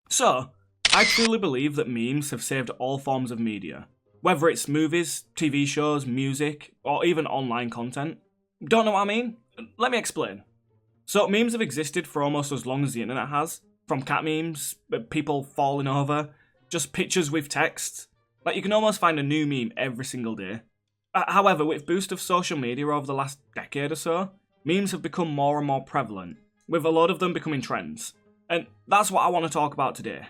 So, I truly believe that memes have saved all forms of media. Whether it's movies, TV shows, music, or even online content. Don't know what I mean? Let me explain. So, memes have existed for almost as long as the internet has. From cat memes, people falling over, just pictures with text. Like, you can almost find a new meme every single day. However, with boost of social media over the last decade or so, memes have become more and more prevalent, with a lot of them becoming trends. And that's what I want to talk about today.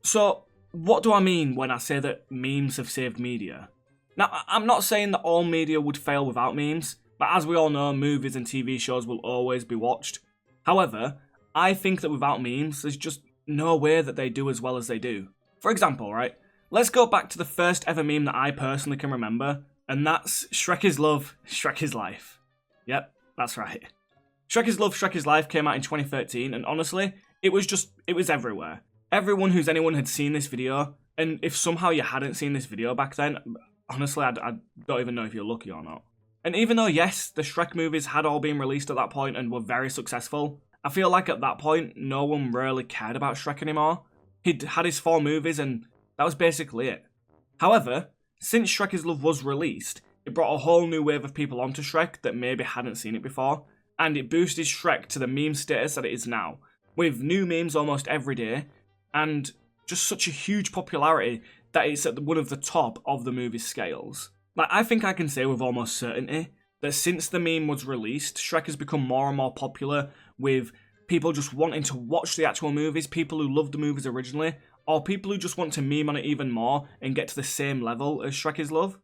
So, what do I mean when I say that memes have saved media? Now, I'm not saying that all media would fail without memes, but as we all know, movies and TV shows will always be watched. However, I think that without memes, there's just no way that they do as well as they do. For example, right, let's go back to the first ever meme that I personally can remember, and that's Shrek is love, Shrek is life. Yep, that's right. Shrek is love, Shrek is life came out in 2013, and honestly, it was everywhere. Everyone who's anyone had seen this video, and if somehow you hadn't seen this video back then, honestly, I don't even know if you're lucky or not. And even though, yes, the Shrek movies had all been released at that point and were very successful, I feel like at that point, no one really cared about Shrek anymore. He'd had his 4 movies and that was basically it. However, since Shrek is Love was released, it brought a whole new wave of people onto Shrek that maybe hadn't seen it before, and it boosted Shrek to the meme status that it is now, with new memes almost every day, and just such a huge popularity that it's at one of the top of the movie's scales. Like, I think I can say with almost certainty that since the meme was released, Shrek has become more and more popular, with people just wanting to watch the actual movies, people who loved the movies originally, or people who just want to meme on it even more and get to the same level as Shrek is Love.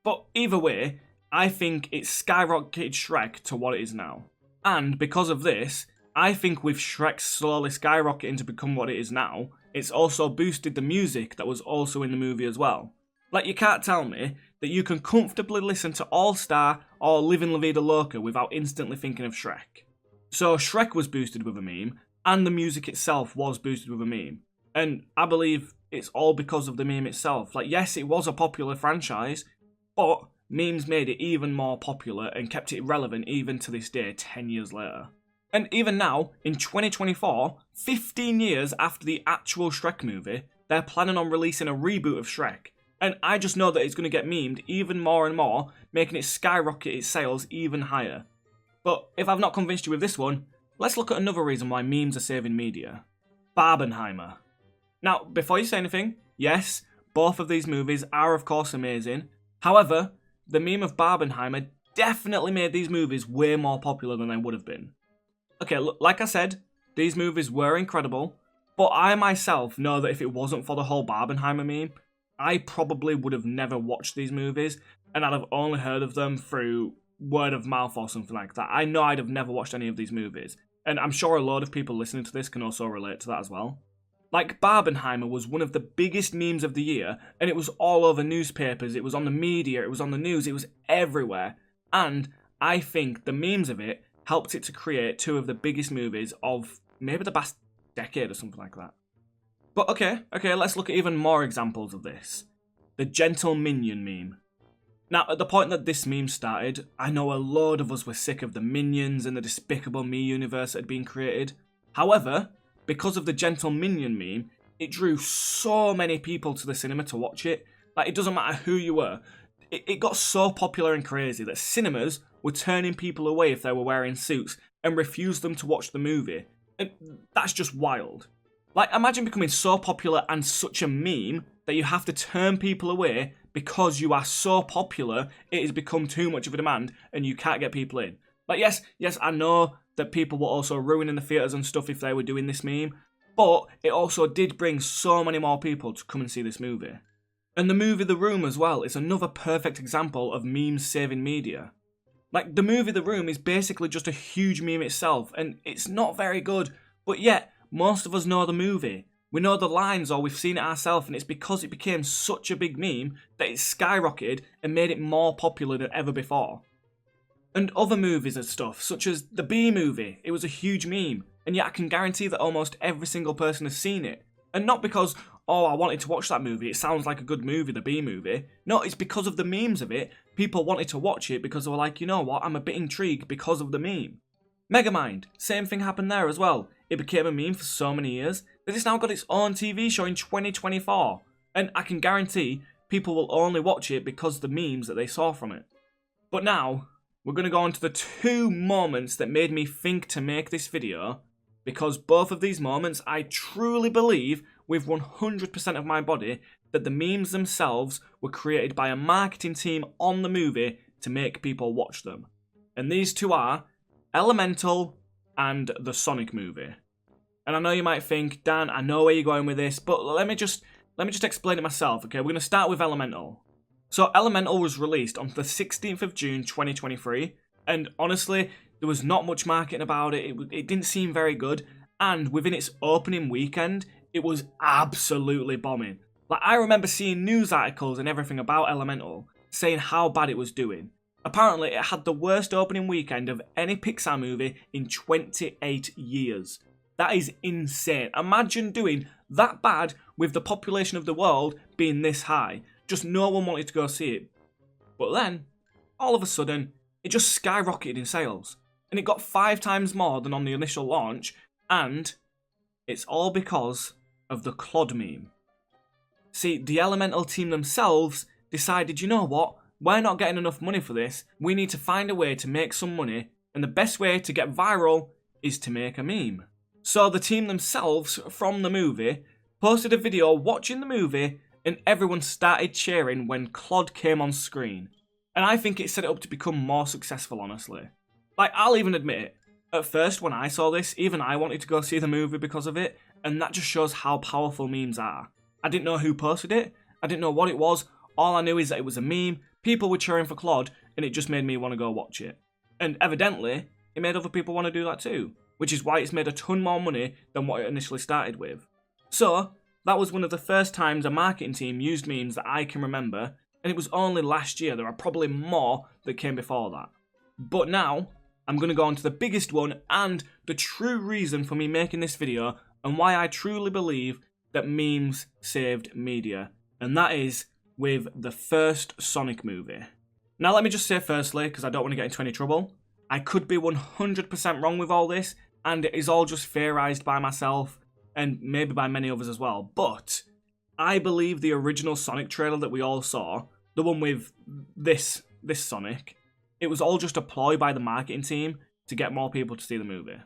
But either way, I think it skyrocketed Shrek to what it is now. And because of this, I think with Shrek slowly skyrocketing to become what it is now, it's also boosted the music that was also in the movie as well. Like, you can't tell me that you can comfortably listen to All Star or Livin' La Vida Loca without instantly thinking of Shrek. So Shrek was boosted with a meme, and the music itself was boosted with a meme. And I believe it's all because of the meme itself. Like, yes, it was a popular franchise, but memes made it even more popular and kept it relevant even to this day, 10 years later. And even now, in 2024, 15 years after the actual Shrek movie, they're planning on releasing a reboot of Shrek. And I just know that it's going to get memed even more and more, making it skyrocket its sales even higher. But if I've not convinced you with this one, let's look at another reason why memes are saving media. Barbenheimer. Now, before you say anything, yes, both of these movies are of course amazing. However, the meme of Barbenheimer definitely made these movies way more popular than they would have been. Okay, look, like I said, these movies were incredible, but I myself know that if it wasn't for the whole Barbenheimer meme, I probably would have never watched these movies, and I'd have only heard of them through word of mouth or something like that. I know I'd have never watched any of these movies, and I'm sure a load of people listening to this can also relate to that as well. Like, Barbenheimer was one of the biggest memes of the year, and it was all over newspapers, it was on the media, it was on the news, it was everywhere, and I think the memes of it helped it to create 2 of the biggest movies of maybe the past decade or something like that. But okay, let's look at even more examples of this. The Gentle Minion meme. Now, at the point that this meme started, I know a load of us were sick of the Minions and the Despicable Me universe that had been created. However, because of the Gentle Minion meme, it drew so many people to the cinema to watch it. Like, it doesn't matter who you were. It got so popular and crazy that cinemas were turning people away if they were wearing suits and refused them to watch the movie. And that's just wild. Like, imagine becoming so popular and such a meme that you have to turn people away because you are so popular, it has become too much of a demand and you can't get people in. Like, yes, I know that people were also ruining the theatres and stuff if they were doing this meme, but it also did bring so many more people to come and see this movie. And the movie The Room as well is another perfect example of memes saving media. Like, the movie The Room is basically just a huge meme itself, and it's not very good, but yet, most of us know the movie. We know the lines or we've seen it ourselves, and it's because it became such a big meme that it skyrocketed and made it more popular than ever before. And other movies and stuff, such as the Bee Movie, it was a huge meme, and yet I can guarantee that almost every single person has seen it. And not because, oh, I wanted to watch that movie, it sounds like a good movie, the Bee Movie. No, it's because of the memes of it. People wanted to watch it because they were like, you know what, I'm a bit intrigued because of the meme. Megamind, same thing happened there as well. It became a meme for so many years, that it's now got its own TV show in 2024. And I can guarantee people will only watch it because of the memes that they saw from it. But now, we're going to go on to the 2 moments that made me think to make this video, because both of these moments I truly believe with 100% of my body that the memes themselves were created by a marketing team on the movie to make people watch them. And these 2 are Elemental and the Sonic movie. And I know you might think, Dan, I know where you're going with this, but let me just explain it myself, okay? We're going to start with Elemental. So Elemental was released on the 16th of June 2023, and honestly, there was not much marketing about it. It didn't seem very good, and within its opening weekend, it was absolutely bombing. Like, I remember seeing news articles and everything about Elemental saying how bad it was doing. Apparently, it had the worst opening weekend of any Pixar movie in 28 years. That is insane. Imagine doing that bad with the population of the world being this high. Just no one wanted to go see it. But then, all of a sudden, it just skyrocketed in sales. And it got 5 times more than on the initial launch. And it's all because of the Clod meme. See, the Elemental team themselves decided, you know what? We're not getting enough money for this. We need to find a way to make some money. And the best way to get viral is to make a meme. So the team themselves, from the movie, posted a video watching the movie, and everyone started cheering when Clod came on screen. And I think it set it up to become more successful, honestly. Like, I'll even admit it. At first, when I saw this, even I wanted to go see the movie because of it, and that just shows how powerful memes are. I didn't know who posted it, I didn't know what it was, all I knew is that it was a meme, people were cheering for Clod, and it just made me want to go watch it. And evidently, it made other people want to do that too, which is why it's made a ton more money than what it initially started with. So, that was one of the first times a marketing team used memes that I can remember, and it was only last year. There are probably more that came before that. But now, I'm going to go on to the biggest one and the true reason for me making this video and why I truly believe that memes saved media, and that is with the first Sonic movie. Now let me just say firstly, because I don't want to get into any trouble, I could be 100% wrong with all this, and it is all just theorised by myself, and maybe by many others as well, but I believe the original Sonic trailer that we all saw, the one with this Sonic, it was all just a ploy by the marketing team to get more people to see the movie.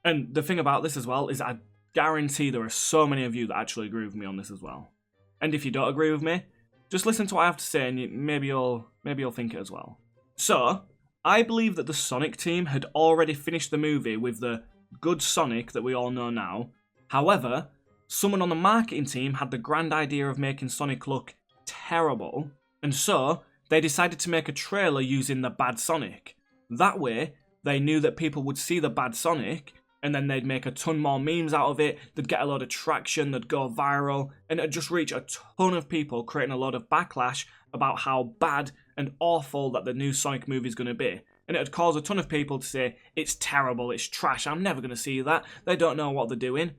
And the thing about this as well is I guarantee there are so many of you that actually agree with me on this as well. And if you don't agree with me, just listen to what I have to say and maybe you'll think it as well. So, I believe that the Sonic team had already finished the movie with the good Sonic that we all know now. However, someone on the marketing team had the grand idea of making Sonic look terrible, and so they decided to make a trailer using the bad Sonic. That way, they knew that people would see the bad Sonic, and then they'd make a ton more memes out of it, they'd get a lot of traction, they'd go viral, and it'd just reach a ton of people, creating a lot of backlash about how bad and awful that the new Sonic movie is going to be. And it'd cause a ton of people to say, it's terrible, it's trash, I'm never going to see that, they don't know what they're doing.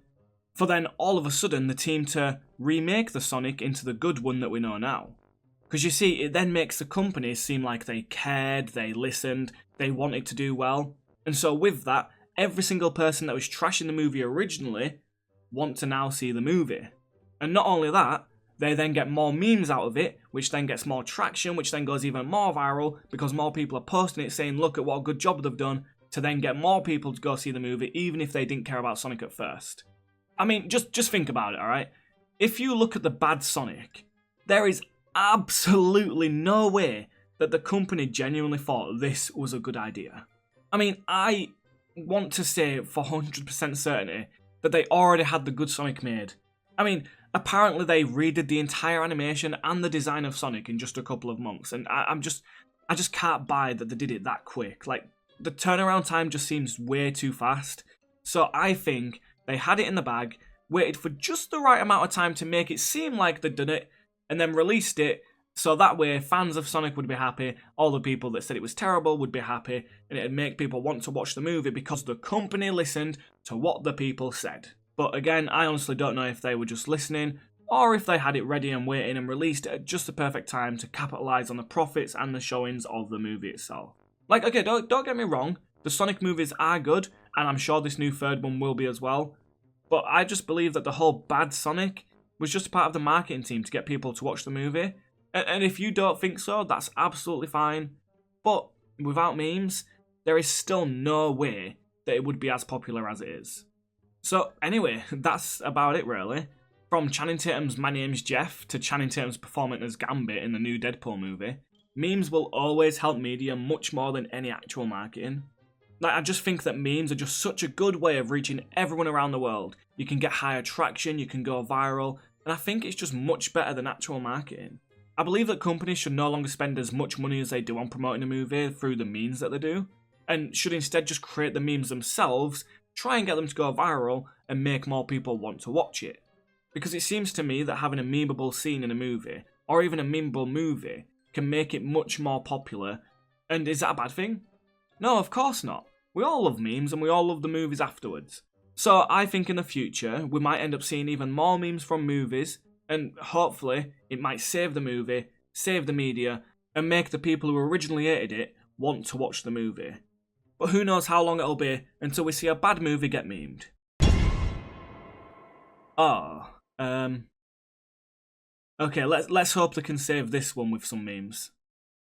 For then, all of a sudden, the team to remake the Sonic into the good one that we know now. Because you see, it then makes the company seem like they cared, they listened, they wanted to do well. And so with that, every single person that was trashing the movie originally want to now see the movie. And not only that, they then get more memes out of it, which then gets more traction, which then goes even more viral because more people are posting it saying, look at what a good job they've done, to then get more people to go see the movie, even if they didn't care about Sonic at first. I mean, just think about it, alright? If you look at the bad Sonic, there is absolutely no way that the company genuinely thought this was a good idea. I mean, I want to say for 100% certainty that they already had the good Sonic made. I mean, apparently they redid the entire animation and the design of Sonic in just a couple of months, and I just can't buy that they did it that quick. Like, the turnaround time just seems way too fast. So I think they had it in the bag, waited for just the right amount of time to make it seem like they'd done it, and then released it, so that way fans of Sonic would be happy, all the people that said it was terrible would be happy, and it'd make people want to watch the movie because the company listened to what the people said. But again, I honestly don't know if they were just listening, or if they had it ready and waiting and released it at just the perfect time to capitalise on the profits and the showings of the movie itself. Like, okay, don't get me wrong, the Sonic movies are good, and I'm sure this new third one will be as well, But I just believe that the whole bad Sonic was just a part of the marketing team to get people to watch the movie. And if you don't think so, that's absolutely fine. But without memes, there is still no way that it would be as popular as it is. So anyway, that's about it really. From Channing Tatum's My Name's Jeff to Channing Tatum's performance as Gambit in the new Deadpool movie, memes will always help media much more than any actual marketing. I just think that memes are just such a good way of reaching everyone around the world. You can get higher traction, you can go viral, and I think it's just much better than actual marketing. I believe that companies should no longer spend as much money as they do on promoting a movie through the memes that they do, and should instead just create the memes themselves, try and get them to go viral, and make more people want to watch it. Because it seems to me that having a memeable scene in a movie, or even a memeable movie, can make it much more popular, and is that a bad thing? No, of course not. We all love memes, and we all love the movies afterwards. So I think in the future, we might end up seeing even more memes from movies, and hopefully it might save the movie, save the media, and make the people who originally hated it want to watch the movie. But who knows how long it'll be until we see a bad movie get memed. Okay, let's hope they can save this one with some memes.